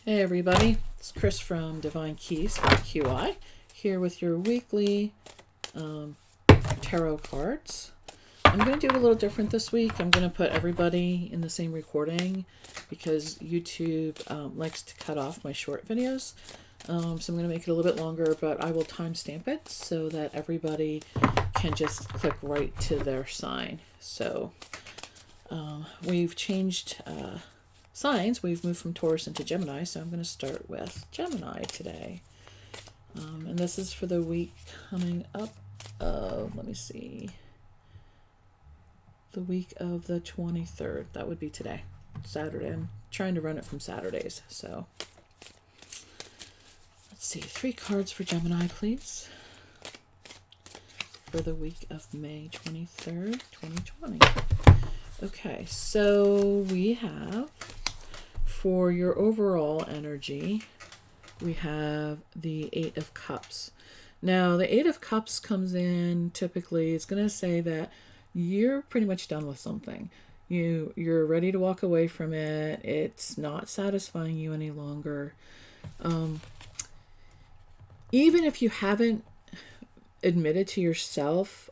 Hey everybody, it's Chris from Divine Keys by QI, here with your weekly tarot cards. I'm going to do it a little different this week. I'm going to put everybody in the same recording because YouTube likes to cut off my short videos. So I'm going to make it a little bit longer, but I will timestamp it so that everybody can just click right to their sign. So we've changed signs. We've moved from Taurus into Gemini, so I'm going to start with Gemini today. And this is for the week coming up of, let me see, the week of the 23rd. That would be today, Saturday. I'm trying to run it from Saturdays, so let's see. 3 cards for Gemini, please, for the week of May 23rd, 2020. Okay, so we have, for your overall energy, we have the 8 of Cups. Now, the 8 of Cups comes in, typically, it's going to say that you're pretty much done with something. You're ready to walk away from it. It's not satisfying you any longer. Even if you haven't admitted to yourself,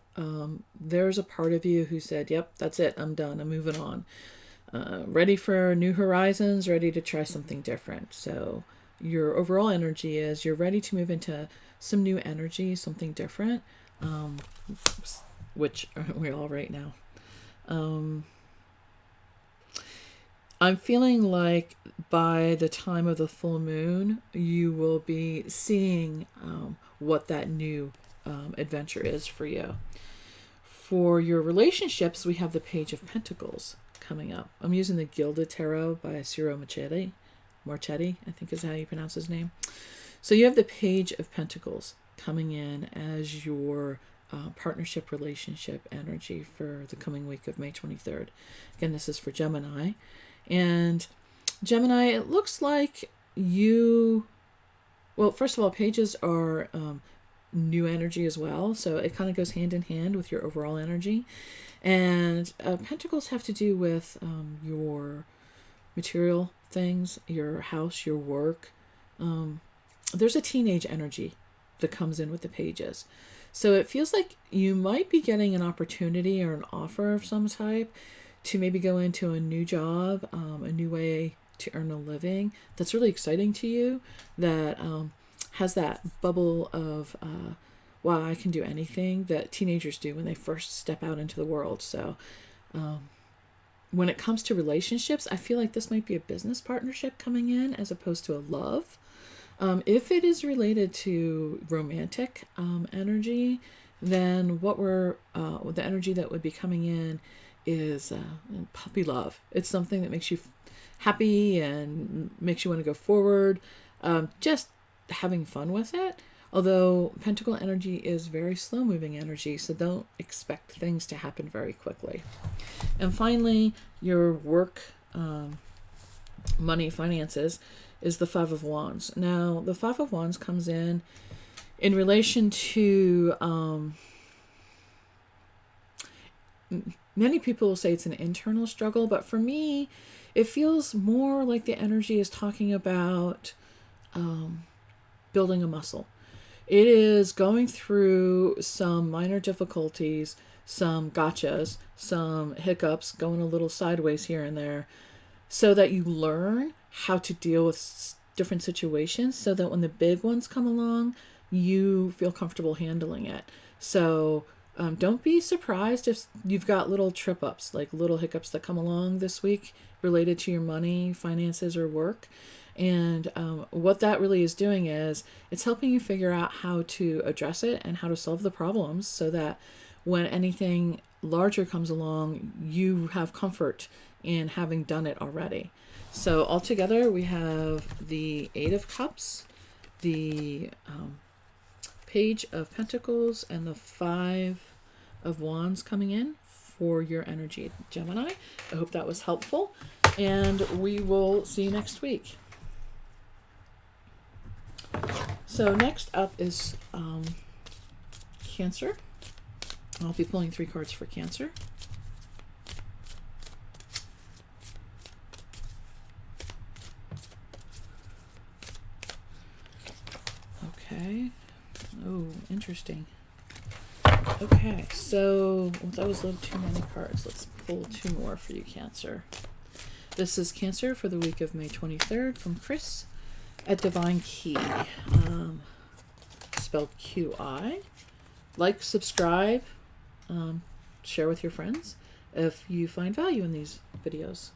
there's a part of you who said, yep, that's it, I'm done, I'm moving on. Ready for new horizons, ready to try something different. So your overall energy is you're ready to move into some new energy, something different, which aren't we all right now? I'm feeling like by the time of the full moon, you will be seeing what that new adventure is for you. For your relationships, we have the Page of Pentacles coming up. I'm using the Gilded Tarot by Ciro Marchetti, I think is how you pronounce his name. So you have the Page of Pentacles coming in as your partnership relationship energy for the coming week of May 23rd. Again, this is for Gemini. And Gemini, it looks like you, well, first of all, pages are new energy as well. So it kind of goes hand in hand with your overall energy. And pentacles have to do with your material things, your house, your work. There's a teenage energy that comes in with the pages. So it feels like you might be getting an opportunity or an offer of some type to maybe go into a new job, a new way to earn a living that's really exciting to you, that has that bubble of wow, I can do anything that teenagers do when they first step out into the world. So when it comes to relationships, I feel like this might be a business partnership coming in as opposed to a love. If it is related to romantic energy, then the energy that would be coming in is puppy love. It's something that makes you happy and makes you want to go forward. Just having fun with it. Although Pentacle energy is very slow-moving energy, so don't expect things to happen very quickly. And finally, your work, money, finances is the 5 of Wands. Now, the 5 of Wands comes in relation to, many people will say it's an internal struggle, but for me, it feels more like the energy is talking about building a muscle. It is going through some minor difficulties, some gotchas, some hiccups, going a little sideways here and there, so that you learn how to deal with different situations so that when the big ones come along, you feel comfortable handling it. So don't be surprised if you've got little trip-ups, like little hiccups that come along this week related to your money, finances, or work. And what that really is doing is it's helping you figure out how to address it and how to solve the problems so that when anything larger comes along, you have comfort in having done it already. So altogether, we have the 8 of Cups, the Page of Pentacles, and the 5 of Wands coming in for your energy, Gemini. I hope that was helpful, and we will see you next week. So next up is Cancer. I'll be pulling 3 cards for Cancer. Okay. Oh, interesting. Okay, so that was a little too many cards. Let's pull two more for you, Cancer. This is Cancer for the week of May 23rd from Chris at Divine Key. Spelled QI. Like, subscribe, share with your friends if you find value in these videos.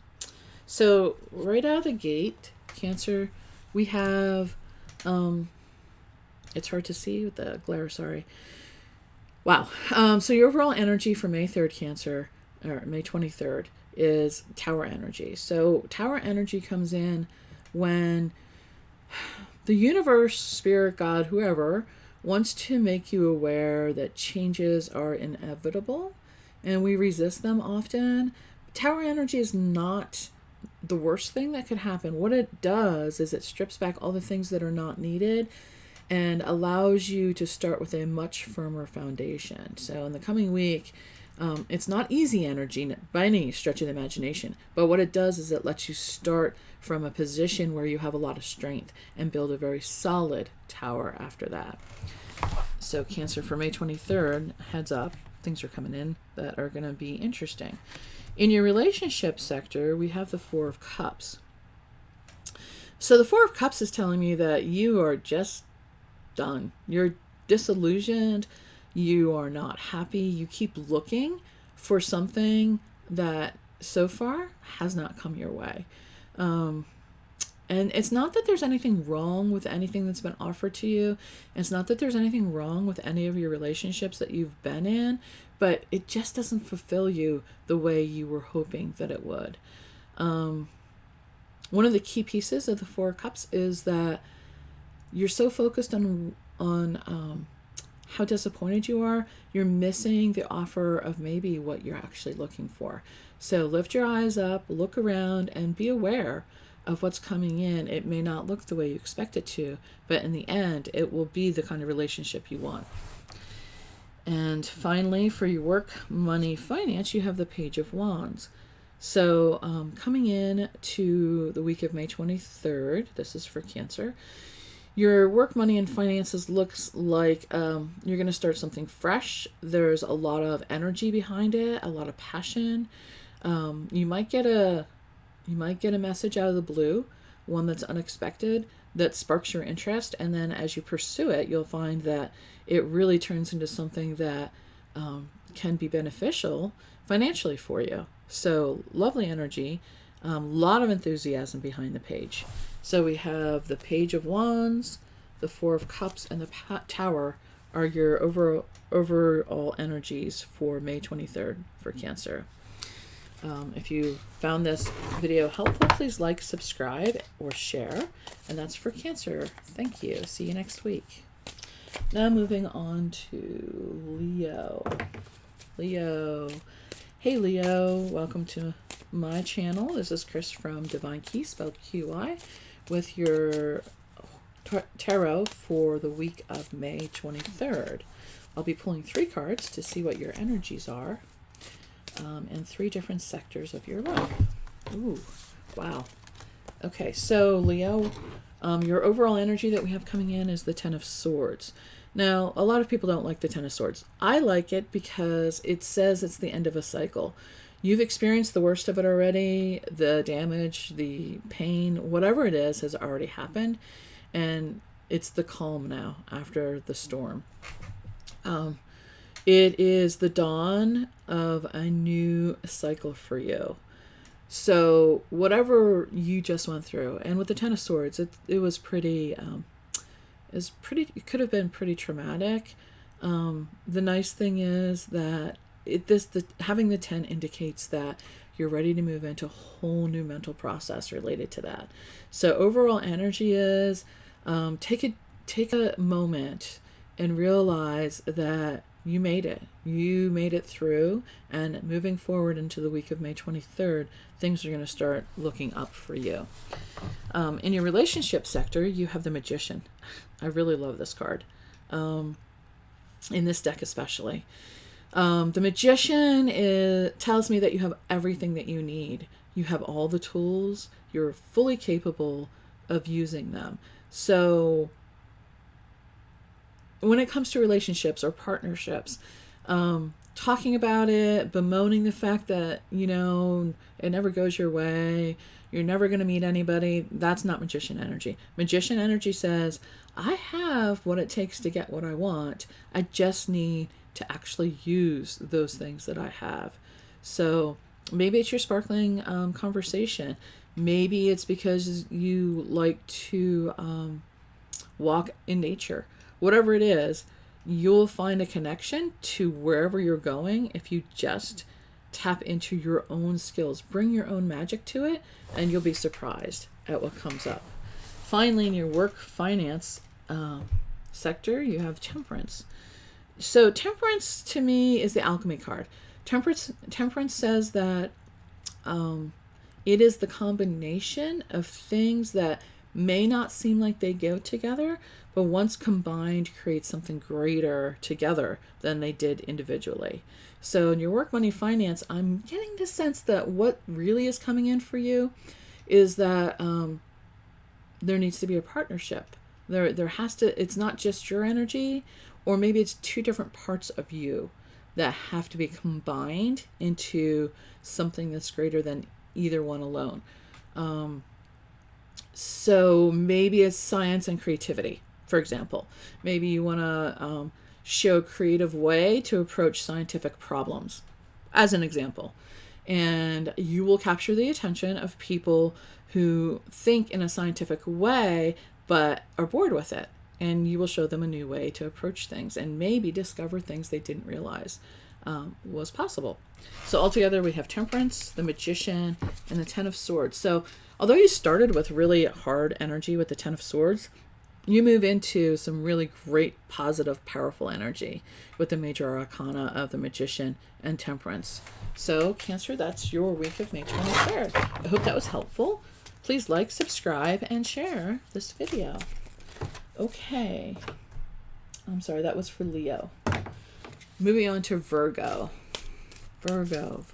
So right out of the gate, Cancer, we have, it's hard to see with the glare, sorry. Wow. So your overall energy for May 3rd, Cancer, or May 23rd, is Tower energy. So Tower energy comes in when the universe, spirit, God, whoever, wants to make you aware that changes are inevitable and we resist them often. Tower energy is not the worst thing that could happen. What it does is it strips back all the things that are not needed and allows you to start with a much firmer foundation. So in the coming week, it's not easy energy by any stretch of the imagination, but what it does is it lets you start from a position where you have a lot of strength and build a very solid tower after that. So Cancer, for May 23rd, heads up, things are coming in that are going to be interesting. In your relationship sector, we have the Four of Cups. So the Four of Cups is telling me that you are just done. You're disillusioned. You are not happy. You keep looking for something that so far has not come your way. And it's not that there's anything wrong with anything that's been offered to you. It's not that there's anything wrong with any of your relationships that you've been in, but it just doesn't fulfill you the way you were hoping that it would. One of the key pieces of the Four of Cups is that you're so focused on how disappointed you are, you're missing the offer of maybe what you're actually looking for. So lift your eyes up, look around, and be aware of what's coming in. It may not look the way you expect it to, but in the end, it will be the kind of relationship you want. And finally, for your work, money, finance, you have the Page of Wands. So coming in to the week of May 23rd, this is for Cancer, your work, money, and finances looks like you're going to start something fresh. There's a lot of energy behind it, a lot of passion. You might get a message out of the blue, one that's unexpected, that sparks your interest, and then as you pursue it, you'll find that it really turns into something that can be beneficial financially for you. So lovely energy, a lot of enthusiasm behind the page. So we have the Page of Wands, the Four of Cups, and the Tower are your overall energies for May 23rd for Cancer. If you found this video helpful, please like, subscribe, or share. And that's for Cancer. Thank you. See you next week. Now moving on to Leo. Leo. Hey Leo, welcome to my channel. This is Chris from Divine Key, spelled QI, with your tarot for the week of May 23rd. I'll be pulling 3 cards to see what your energies are in 3 different sectors of your life. Ooh, wow. Okay, so Leo, your overall energy that we have coming in is the Ten of Swords. Now, a lot of people don't like the Ten of Swords. I like it because it says it's the end of a cycle. You've experienced the worst of it already. The damage, the pain, whatever it is has already happened. And it's the calm now after the storm. It is the dawn of a new cycle for you. So whatever you just went through, and with the Ten of Swords, it was pretty, it could have been pretty traumatic. The nice thing is that having the 10 indicates that you're ready to move into a whole new mental process related to that. So overall energy is take a moment and realize that you made it. You made it through, and moving forward into the week of May 23rd, things are going to start looking up for you. In your relationship sector, you have the Magician. I really love this card. In this deck especially. The Magician tells me that you have everything that you need. You have all the tools. You're fully capable of using them. So when it comes to relationships or partnerships, talking about it, bemoaning the fact that, you know, it never goes your way, you're never going to meet anybody, that's not magician energy. Magician energy says, I have what it takes to get what I want. I just need to actually use those things that I have. So maybe it's your sparkling conversation. Maybe it's because you like to walk in nature. Whatever it is, you'll find a connection to wherever you're going if you just tap into your own skills. Bring your own magic to it, and you'll be surprised at what comes up. Finally, in your work finance sector, you have temperance. So temperance to me is the alchemy card. Temperance says that it is the combination of things that may not seem like they go together, but once combined create something greater together than they did individually. So in your work, money, finance, I'm getting the sense that what really is coming in for you is that there needs to be a partnership. There has to, it's not just your energy, or maybe it's two different parts of you that have to be combined into something that's greater than either one alone. So maybe it's science and creativity, for example. Maybe you want to show a creative way to approach scientific problems, as an example. And you will capture the attention of people who think in a scientific way, but are bored with it. And you will show them a new way to approach things and maybe discover things they didn't realize was possible. So altogether, we have temperance, the magician, and the 10 of swords. So although you started with really hard energy with the 10 of swords, you move into some really great, positive, powerful energy with the major arcana of the magician and temperance. So Cancer, that's your week of May 23rd. I hope that was helpful. Please like, subscribe, and share this video. Okay. I'm sorry, that was for Leo. Moving on to Virgo. Virgo.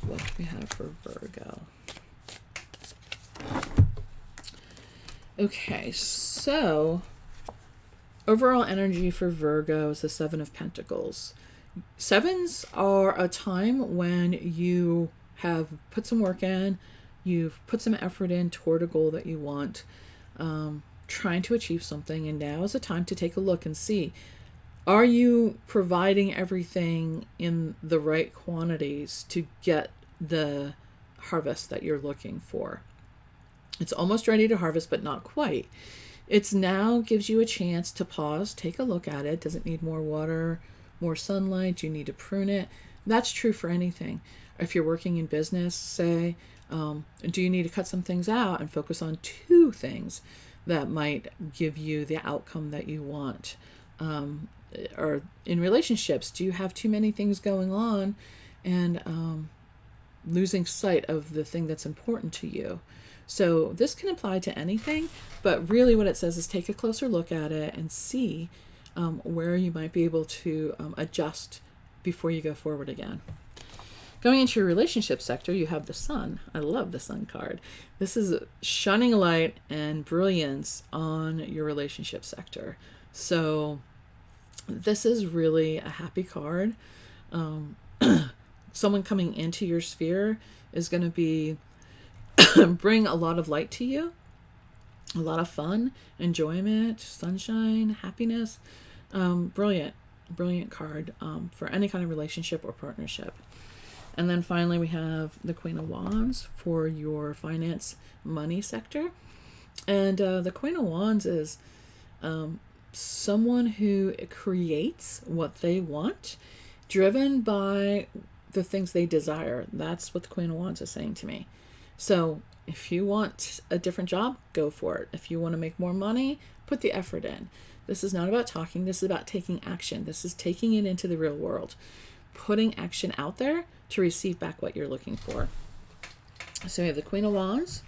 What do we have for Virgo? Okay, so overall energy for Virgo is the 7 of Pentacles. Sevens are a time when you have put some work in, you've put some effort in toward a goal that you want, trying to achieve something, and now is a time to take a look and see, are you providing everything in the right quantities to get the harvest that you're looking for? It's almost ready to harvest, but not quite. It's now gives you a chance to pause, take a look at it. Does it need more water, more sunlight? Do you need to prune it? That's true for anything. If you're working in business, say, do you need to cut some things out and focus on two things that might give you the outcome that you want? Or in relationships, do you have too many things going on and losing sight of the thing that's important to you? So this can apply to anything, but really what it says is take a closer look at it and see where you might be able to adjust before you go forward again. Going into your relationship sector, you have the Sun. I love the Sun card. This is shining a light and brilliance on your relationship sector. So this is really a happy card. Someone coming into your sphere is going to be bring a lot of light to you, a lot of fun, enjoyment, sunshine, happiness. Brilliant card for any kind of relationship or partnership. And then finally, we have the Queen of Wands for your finance money sector. And the Queen of Wands is someone who creates what they want, driven by the things they desire. That's what the Queen of Wands is saying to me. So if you want a different job, go for it. If you want to make more money, put the effort in. This is not about talking. This is about taking action. This is taking it into the real world, putting action out there to receive back what you're looking for. So we have the Queen of Wands,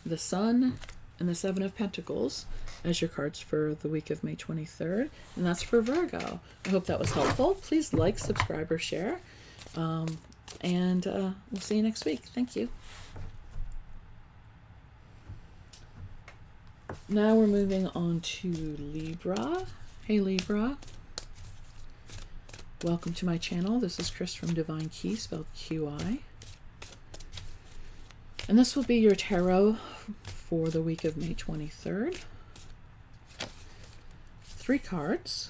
the Sun, and the 7 of Pentacles as your cards for the week of May 23rd. And that's for Virgo. I hope that was helpful. Please like, subscribe, or share. And we'll see you next week. Thank you. Now we're moving on to Libra. Hey Libra, welcome to my channel. This is Chris from Divine Key, spelled QI. And this will be your tarot for the week of May 23rd. 3 cards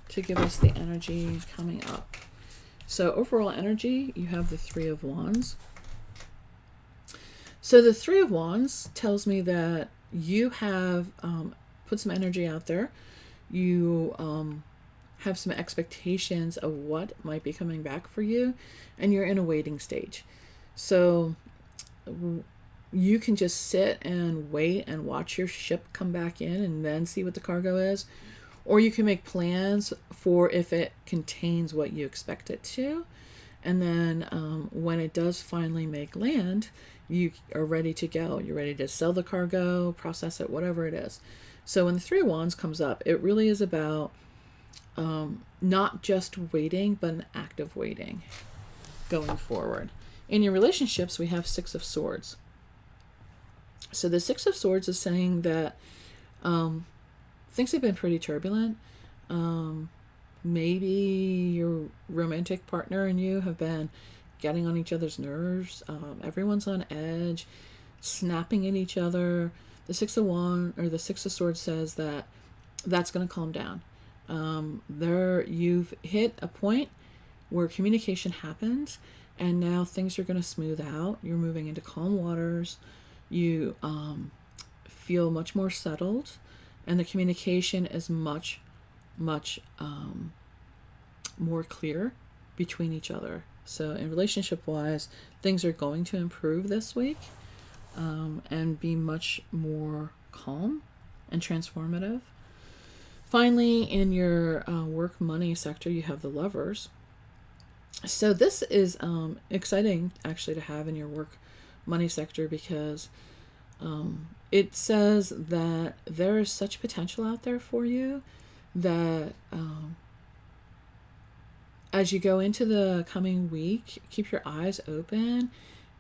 to give us the energy coming up. So overall energy, you have the 3 of Wands. So the 3 of Wands tells me that you have put some energy out there. You have some expectations of what might be coming back for you, and you're in a waiting stage. So you can just sit and wait and watch your ship come back in and then see what the cargo is. Or you can make plans for if it contains what you expect it to. And then when it does finally make land, you are ready to go. You're ready to sell the cargo, process it, whatever it is. So when the 3 of Wands comes up, it really is about not just waiting, but an active waiting going forward. In your relationships, we have 6 of Swords. So the 6 of Swords is saying that things have been pretty turbulent. Maybe your romantic partner and you have been getting on each other's nerves. Everyone's on edge, snapping at each other. The 6 of Wands, or the 6 of Swords, says that that's going to calm down. You've hit a point where communication happens, and now things are going to smooth out. You're moving into calm waters. You feel much more settled, and the communication is much more clear between each other. So in relationship wise, things are going to improve this week and be much more calm and transformative. Finally, in your work money sector, you have the Lovers. So this is exciting actually to have in your work money sector, because it says that there is such potential out there for you that as you go into the coming week, keep your eyes open.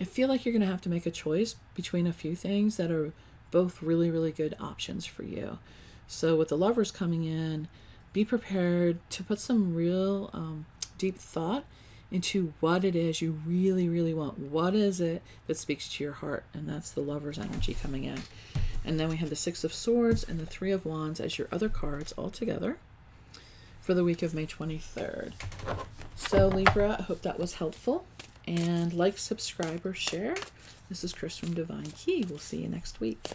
I feel like you're going to have to make a choice between a few things that are both really, really good options for you. So with the Lovers coming in, be prepared to put some real deep thought into what it is you really, really want. What is it that speaks to your heart? And that's the Lovers energy coming in. And then we have the 6 of Swords and the 3 of Wands as your other cards all together for the week of May 23rd. So Libra, I hope that was helpful. And like, subscribe, or share. This is Chris from Divine Key. We'll see you next week.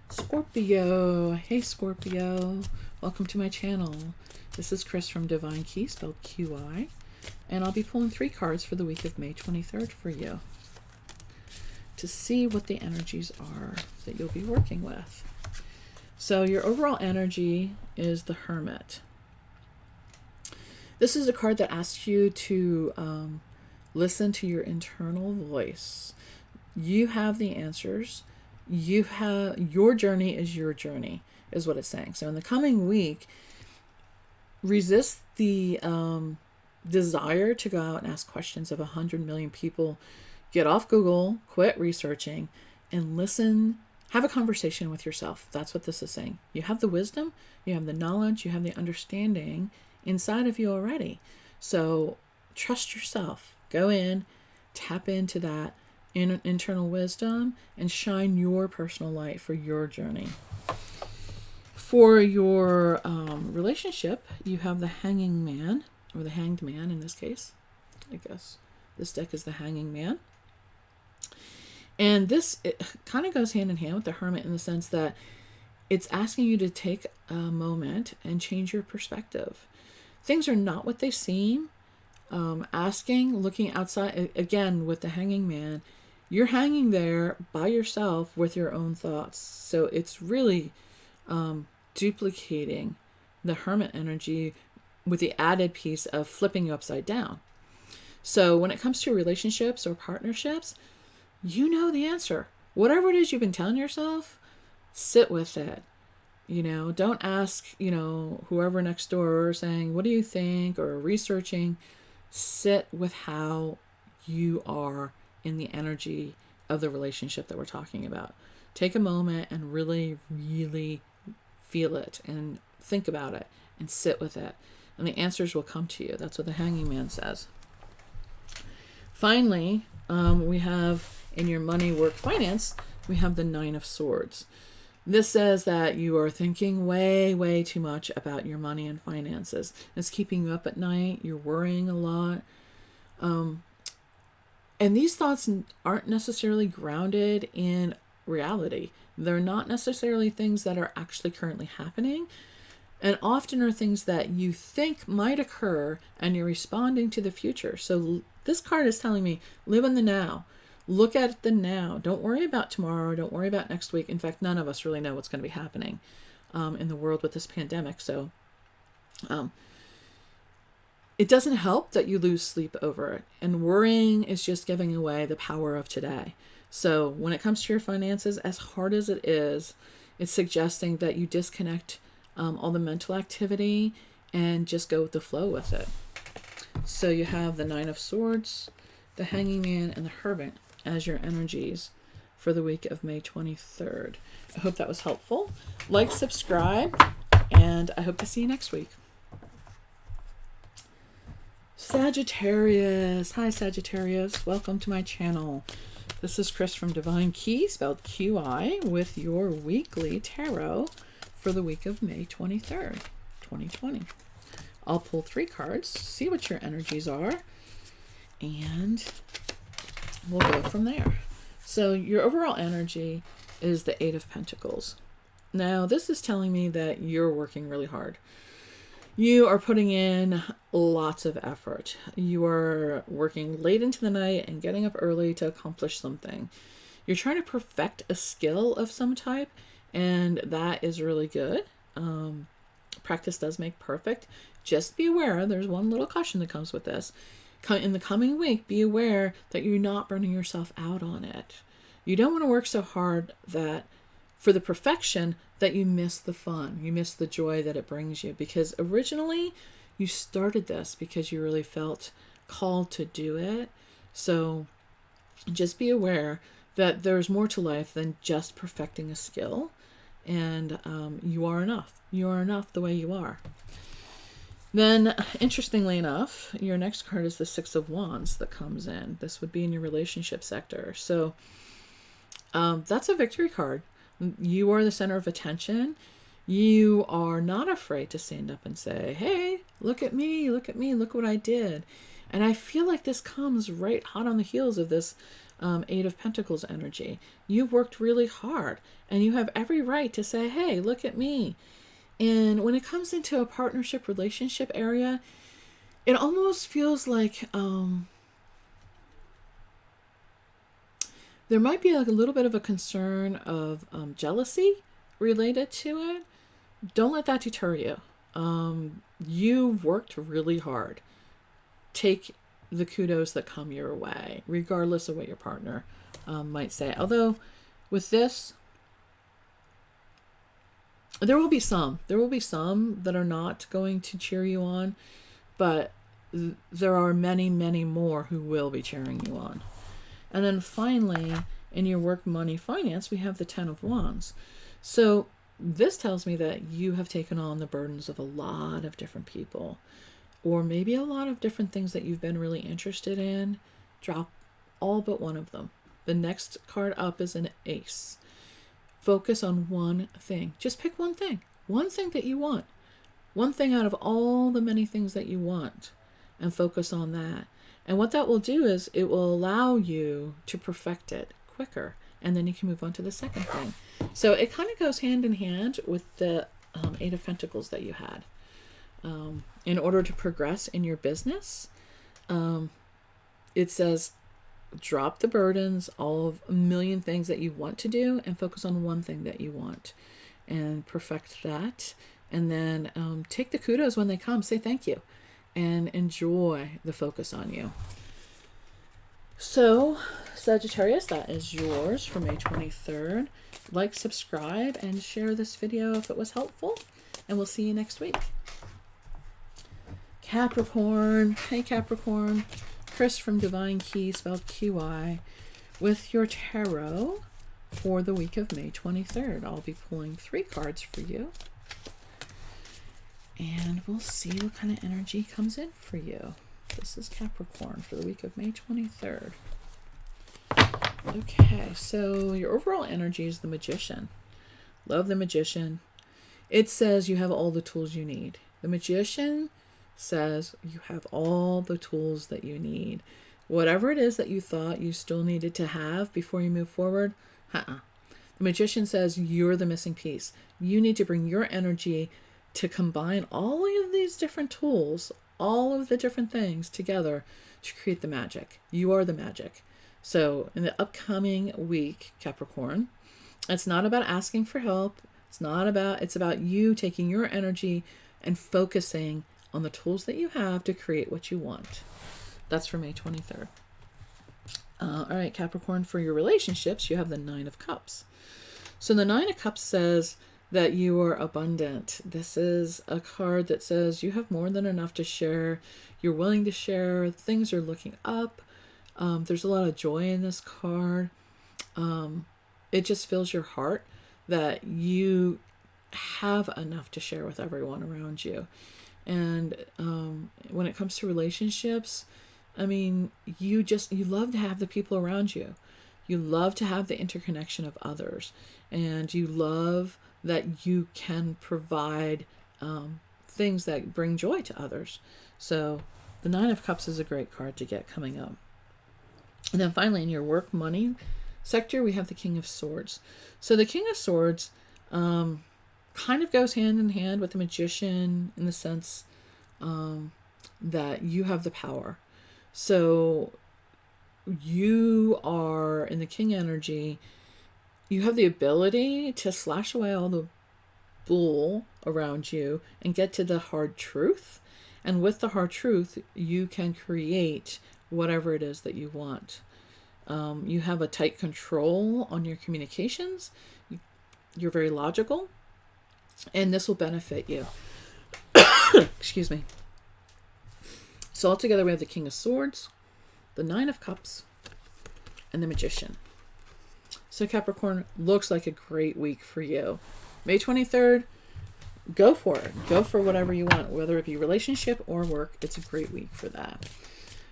Scorpio. Hey Scorpio. Welcome to my channel. This is Chris from Divine Key, spelled QI. And I'll be pulling 3 cards for the week of May 23rd for you, to see what the energies are that you'll be working with. So your overall energy is the Hermit. This is a card that asks you to listen to your internal voice. You have the answers. Your journey is your journey, is what it's saying. So in the coming week, resist the desire to go out and ask questions of 100 million people. Get off Google, quit researching, and listen. Have a conversation with yourself. That's what this is saying. You have the wisdom, you have the knowledge, you have the understanding inside of you already. So trust yourself. Go in, tap into that internal wisdom, and shine your personal light for your journey. For your relationship, you have the Hanging Man, or the Hanged Man in this case. I guess this deck is the Hanging Man. And this, it kind of goes hand in hand with the Hermit in the sense that it's asking you to take a moment and change your perspective. Things are not what they seem. Looking outside, again, with the Hanging Man, you're hanging there by yourself with your own thoughts. So it's really duplicating the Hermit energy with the added piece of flipping you upside down. So when it comes to relationships or partnerships, you know the answer. Whatever it is you've been telling yourself, sit with it. Don't ask, whoever next door saying, what do you think? Or researching. Sit with how you are in the energy of the relationship that we're talking about. Take a moment and really, really feel it and think about it and sit with it. And the answers will come to you. That's what the Hanging Man says. Finally, we have in your money, work, finance, we have the Nine of Swords. This says that you are thinking way, way too much about your money and finances. It's keeping you up at night. You're worrying a lot. And these thoughts aren't necessarily grounded in reality. They're not necessarily things that are actually currently happening, and often are things that you think might occur and you're responding to the future. So this card is telling me, live in the now. Look at the now. Don't worry about tomorrow. Don't worry about next week. In fact, none of us really know what's going to be happening in the world with this pandemic. So it doesn't help that you lose sleep over it. And worrying is just giving away the power of today. So when it comes to your finances, as hard as it is, it's suggesting that you disconnect all the mental activity and just go with the flow with it. So you have the Nine of Swords, the Hanging Man, and the Hermit as your energies for the week of May 23rd. I hope that was helpful. Like, subscribe, and I hope to see you next week. Sagittarius. Hi, Sagittarius. Welcome to my channel. This is Chris from Divine Key, spelled QI, with your weekly tarot for the week of May 23rd, 2020. I'll pull 3 cards, see what your energies are, and we'll go from there. So your overall energy is the 8 of Pentacles. Now, this is telling me that you're working really hard. You are putting in lots of effort. You are working late into the night and getting up early to accomplish something. You're trying to perfect a skill of some type, and that is really good. Practice does make perfect. Just be aware, there's one little caution that comes with this. In the coming week, be aware that you're not burning yourself out on it. You don't want to work so hard that for the perfection that you miss the fun, you miss the joy that it brings you. Because originally you started this because you really felt called to do it. So just be aware that there's more to life than just perfecting a skill. And you are enough. You are enough the way you are. Then, interestingly enough, your next card is the Six of Wands that comes in. This would be in your relationship sector. So that's a victory card. You are the center of attention. You are not afraid to stand up and say, hey, look at me, look at me, look what I did. And I feel like this comes right hot on the heels of this 8 of Pentacles energy. You've worked really hard, and you have every right to say, hey, look at me. And when it comes into a partnership relationship area, it almost feels like there might be a little bit of a concern of jealousy related to it. Don't let that deter you. You've worked really hard. Take the kudos that come your way, regardless of what your partner might say. Although with this, there will be some that are not going to cheer you on, but there are many, many more who will be cheering you on. And then finally, in your work, money, finance, we have the 10 of Wands. So this tells me that you have taken on the burdens of a lot of different people, or maybe a lot of different things that you've been really interested in. Drop all but one of them. The next card up is an ace. Focus on one thing. Just pick one thing that you want. One thing out of all the many things that you want, and focus on that. And what that will do is it will allow you to perfect it quicker, and then you can move on to the second thing. So it kind of goes hand in hand with the 8 of Pentacles that you had. In order to progress in your business, it says drop the burdens, all of a million things that you want to do, and focus on one thing that you want and perfect that. And then take the kudos when they come. Say thank you and enjoy the focus on you. So, Sagittarius, that is yours for May 23rd. Like, subscribe, and share this video if it was helpful. And we'll see you next week. Capricorn. Hey, Capricorn. Chris from Divine Key, spelled QI, with your tarot for the week of May 23rd. I'll be pulling 3 cards for you. And we'll see what kind of energy comes in for you. This is Capricorn for the week of May 23rd. Okay, so your overall energy is the Magician. Love the Magician. It says you have all the tools you need. The Magician says you have all the tools that you need. Whatever it is that you thought you still needed to have before you move forward, the Magician says you're the missing piece. You need to bring your energy to combine all of these different tools, all of the different things together to create the magic. You are the magic. So in the upcoming week, Capricorn, it's not about asking for help. It's about you taking your energy and focusing on the tools that you have to create what you want. That's for May 23rd. All right, Capricorn, for your relationships, you have the 9 of Cups. So the 9 of Cups says that you are abundant. This is a card that says you have more than enough to share. You're willing to share. Things are looking up. There's a lot of joy in this card. It just fills your heart that you have enough to share with everyone around you. And when it comes to relationships, I mean, you love to have the people around you. You love to have the interconnection of others. And you love that you can provide things that bring joy to others. So the 9 of Cups is a great card to get coming up. And then finally, in your work money sector, we have the King of Swords. So the King of Swords kind of goes hand in hand with the Magician in the sense that you have the power. So you are in the King energy. You have the ability to slash away all the bull around you and get to the hard truth. And with the hard truth, you can create whatever it is that you want. You have a tight control on your communications. You're very logical. And this will benefit you. Excuse me. So altogether, we have the King of Swords, the 9 of Cups, and the Magician. So Capricorn, looks like a great week for you. May 23rd, go for it. Go for whatever you want, whether it be relationship or work. It's a great week for that.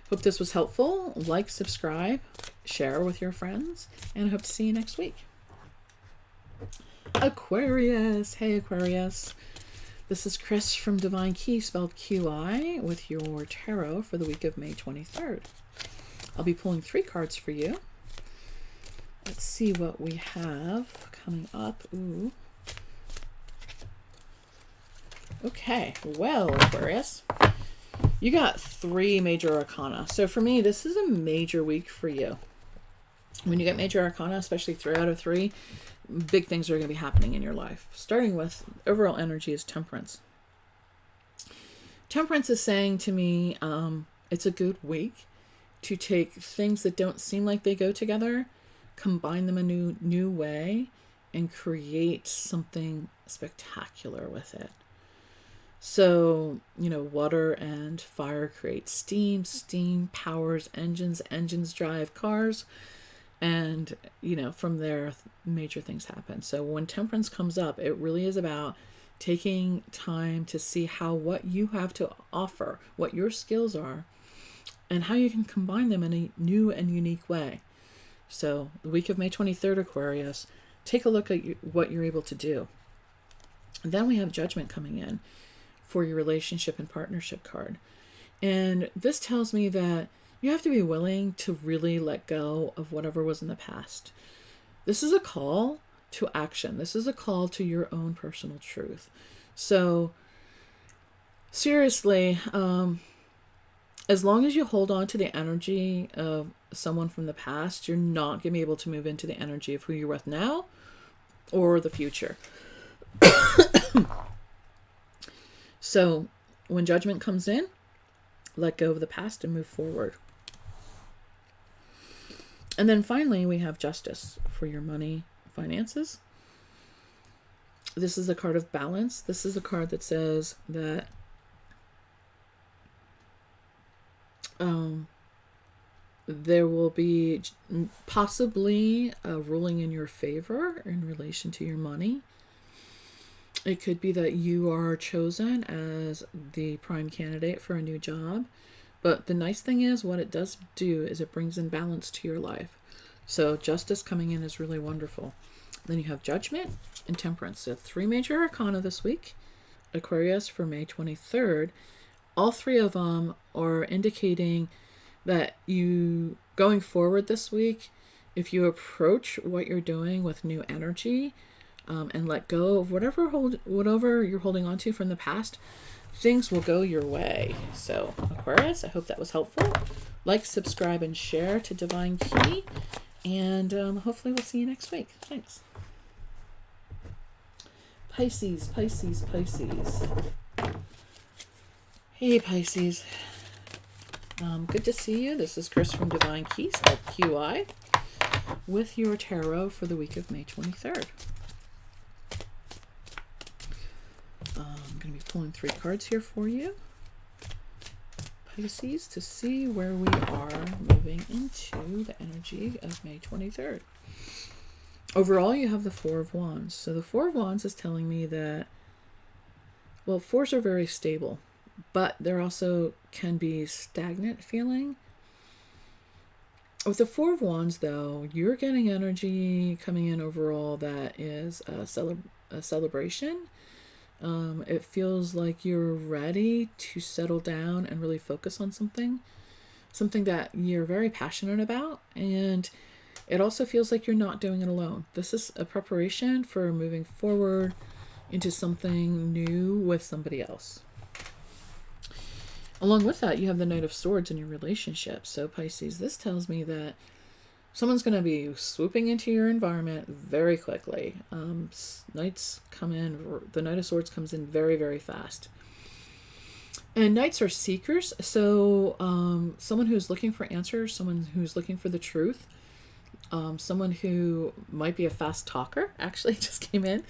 Hope this was helpful. Like, subscribe, share with your friends, and I hope to see you next week. Aquarius. Hey, Aquarius. This is Chris from Divine Key, spelled QI, with your tarot for the week of May 23rd. I'll be pulling 3 cards for you. Let's see what we have coming up. Ooh. Okay, well, Aquarius, you got 3 major arcana. So for me, this is a major week for you. When you get major arcana, especially 3 out of 3, big things are going to be happening in your life. Starting with overall energy is Temperance. Temperance is saying to me, it's a good week to take things that don't seem like they go together, combine them a new way, and create something spectacular with it. So, water and fire create steam. Steam powers engines. Engines drive cars. And, from there, major things happen. So when Temperance comes up, it really is about taking time to see what you have to offer, what your skills are, and how you can combine them in a new and unique way. So the week of May 23rd, Aquarius, take a look at what you're able to do. And then we have Judgment coming in for your relationship and partnership card. And this tells me that you have to be willing to really let go of whatever was in the past. This is a call to action. This is a call to your own personal truth. So seriously, as long as you hold on to the energy of someone from the past, you're not going to be able to move into the energy of who you're with now or the future. So when Judgment comes in, let go of the past and move forward. And then finally, we have Justice for your money, finances. This is a card of balance. This is a card that says that There will be possibly a ruling in your favor in relation to your money. It could be that you are chosen as the prime candidate for a new job. But the nice thing is, what it does do is it brings in balance to your life. So justice coming in is really wonderful. Then you have Judgment and Temperance. So 3 major arcana this week. Aquarius for May 23rd. All 3 of them are indicating that you, going forward this week, if you approach what you're doing with new energy, and let go of whatever you're holding on to from the past, things will go your way. So Aquarius, I hope that was helpful. Like, subscribe, and share to Divine Key. And hopefully we'll see you next week. Thanks. Pisces, Pisces, Pisces. Hey, Pisces. Good to see you. This is Chris from Divine Key, spelled QI, with your tarot for the week of May 23rd. I'm going to be pulling 3 cards here for you, Pisces, to see where we are moving into the energy of May 23rd. Overall, you have the 4 of Wands. So the 4 of Wands is telling me that, well, 4s are very stable, but there also can be stagnant feeling. With the 4 of Wands, though, you're getting energy coming in overall that is a celebration. It feels like you're ready to settle down and really focus on something that you're very passionate about. And it also feels like you're not doing it alone. This is a preparation for moving forward into something new with somebody else. Along with that, you have the Knight of Swords in your relationship. So Pisces, this tells me that someone's going to be swooping into your environment very quickly. Knights come in, the Knight of Swords comes in very, very fast. And Knights are seekers. So someone who's looking for answers, someone who's looking for the truth, someone who might be a fast talker, actually just came in.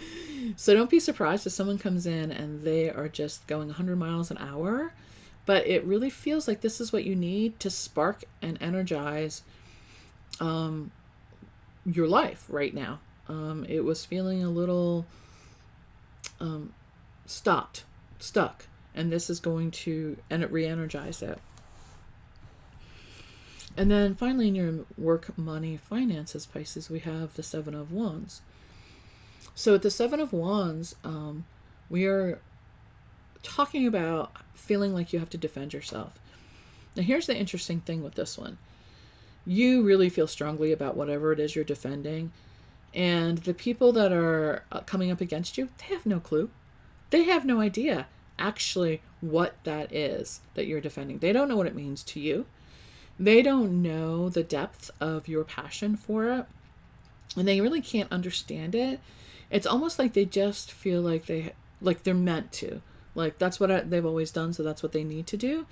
So don't be surprised if someone comes in and they are just going 100 miles an hour. But it really feels like this is what you need to spark and energize your life right now. It was feeling a little stuck, and this is going to re-energize it. And then finally, in your work, money, finances, Pisces, we have the 7 of Wands. So at the 7 of Wands, we are talking about feeling like you have to defend yourself. Now, here's the interesting thing with this one. You really feel strongly about whatever it is you're defending. And the people that are coming up against you, they have no clue. They have no idea actually what that is that you're defending. They don't know what it means to you. They don't know the depth of your passion for it. And they really can't understand it. It's almost like they just feel like they're meant to. Like that's what they've always done, so that's what they need to do.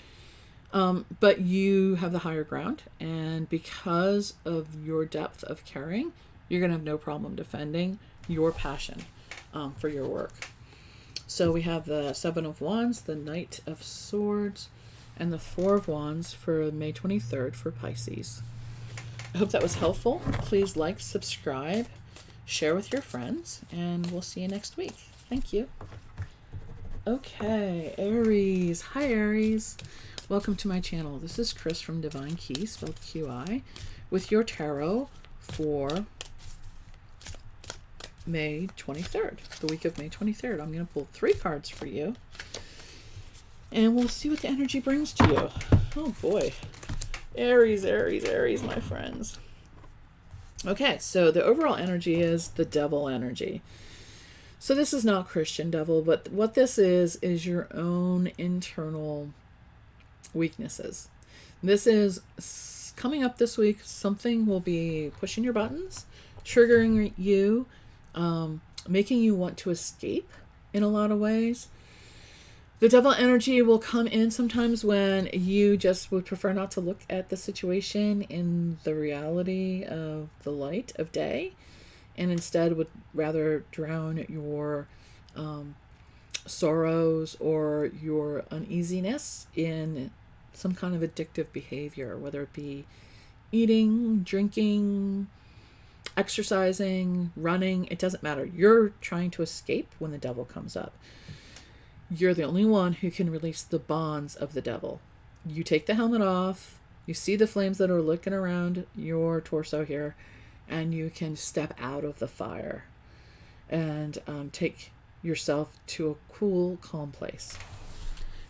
But you have the higher ground, and because of your depth of caring, you're going to have no problem defending your passion for your work. So we have the 7 of Wands, the Knight of Swords, and the 4 of Wands for May 23rd for Pisces. I hope that was helpful. Please like, subscribe, share with your friends, and we'll see you next week. Thank you. Okay, Aries. Hi, Aries. Welcome to my channel. This is Chris from Divine Key, spelled QI, with your tarot for May 23rd, the week of May 23rd. I'm going to pull 3 cards for you, and we'll see what the energy brings to you. Oh, boy. Aries, Aries, Aries, my friends. Okay, so the overall energy is the devil energy. So this is not Christian devil, but what this is your own internal weaknesses. This is coming up this week. Something will be pushing your buttons, triggering you, making you want to escape in a lot of ways. The devil energy will come in sometimes when you just would prefer not to look at the situation in the reality of the light of day, and instead would rather drown your sorrows or your uneasiness in some kind of addictive behavior, whether it be eating, drinking, exercising, running, it doesn't matter. You're trying to escape when the devil comes up. You're the only one who can release the bonds of the devil. You take the helmet off, you see the flames that are looking around your torso here, and you can step out of the fire and take yourself to a cool, calm place.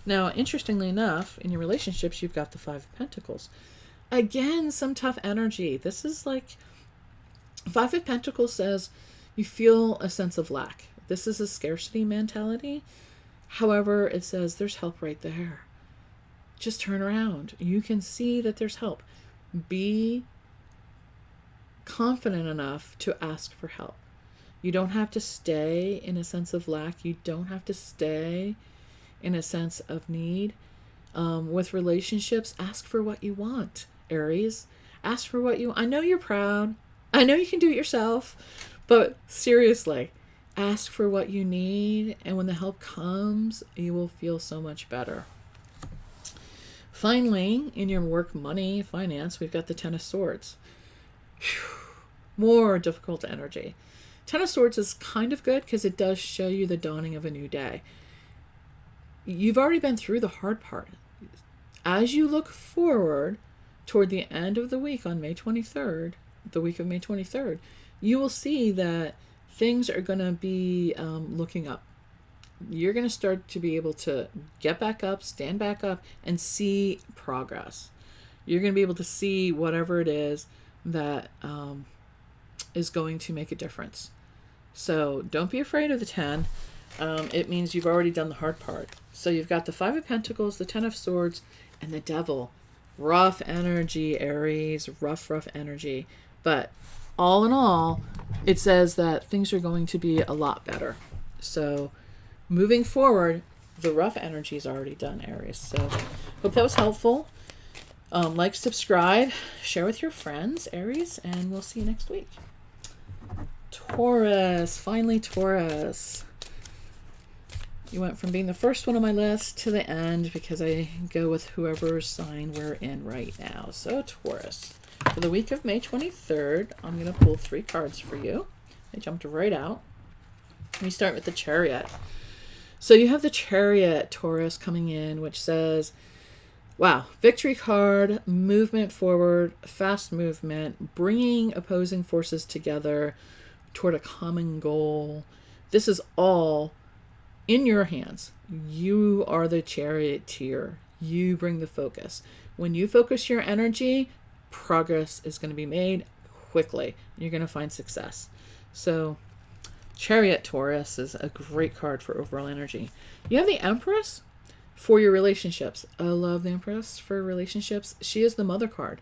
Now, interestingly enough, in your relationships, you've got the Five of Pentacles. Again, some tough energy. This is like, Five of Pentacles says you feel a sense of lack. This is a scarcity mentality. However, it says there's help right there. Just turn around. You can see that there's help. Be confident enough to ask for help. You don't have to stay in a sense of lack. You don't have to stay in a sense of need. With relationships, ask for what you want, Aries. Ask for what you... I know you're proud. I know you can do it yourself. But seriously, ask for what you need. And when the help comes, you will feel so much better. Finally, in your work, money, finance, we've got the Ten of Swords. Whew. More difficult energy. Ten of Swords is kind of good because it does show you the dawning of a new day. You've already been through the hard part. As you look forward toward the end of the week on May 23rd, the week of May 23rd, you will see that things are going to be looking up. You're going to start to be able to get back up, stand back up, and see progress. You're going to be able to see whatever it is that is going to make a difference. So don't be afraid of the 10. It means you've already done the hard part. So you've got the Five of Pentacles, the Ten of Swords, and the Devil. Rough energy, Aries. Rough energy. But all in all, it says that things are going to be a lot better. So moving forward, the rough energy is already done, Aries. So hope that was helpful. Like, subscribe, share with your friends, Aries, and we'll see you next week. Taurus. Finally, Taurus. You went from being the first one on my list to the end because I go with whoever sign we're in right now. So Taurus. For the week of May 23rd, I'm going to pull 3 cards for you. I jumped right out. We start with the Chariot. So you have the Chariot, Taurus, coming in, which says, wow, victory card, movement forward, fast movement, bringing opposing forces together toward a common goal. This is all in your hands. You are the charioteer. You bring the focus. When you focus your energy, progress is going to be made quickly. You're going to find success. So Chariot, Taurus, is a great card for overall energy. You have the Empress for your relationships. I love the Empress for relationships. She is the mother card.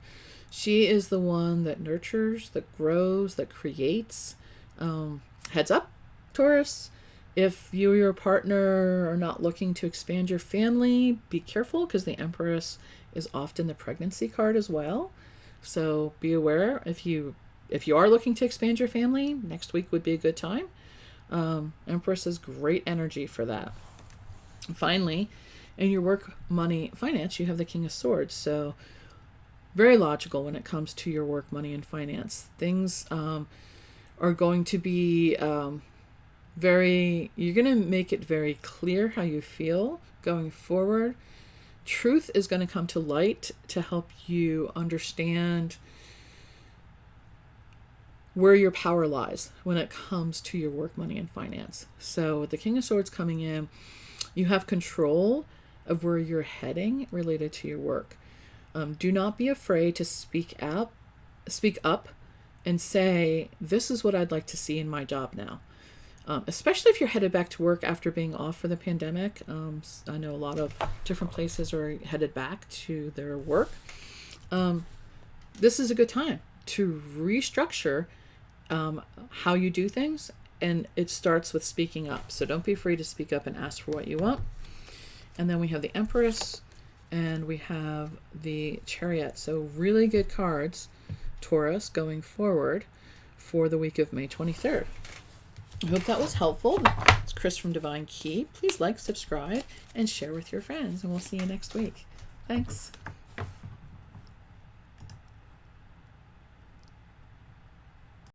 She is the one that nurtures, that grows, that creates. Heads up, Taurus. If you or your partner are not looking to expand your family, be careful because the Empress is often the pregnancy card as well. So be aware. If you are looking to expand your family, next week would be a good time. Empress is great energy for that. Finally, in your work, money, finance, you have the King of Swords. So very logical when it comes to your work, money, and finance. Things are going to be you're going to make it very clear how you feel going forward. Truth is going to come to light to help you understand where your power lies when it comes to your work, money, and finance. So with the King of Swords coming in, you have control of where you're heading related to your work. Do not be afraid to speak up and say, this is what I'd like to see in my job now. Especially if you're headed back to work after being off for the pandemic. I know a lot of different places are headed back to their work. This is a good time to restructure how you do things, and it starts with speaking up. So don't be afraid to speak up and ask for what you want. And then we have the Empress and we have the Chariot. So really good cards, Taurus, going forward for the week of May 23rd. I hope that was helpful. It's Chris from Divine Key. Please like, subscribe, and share with your friends, and we'll see you next week. Thanks.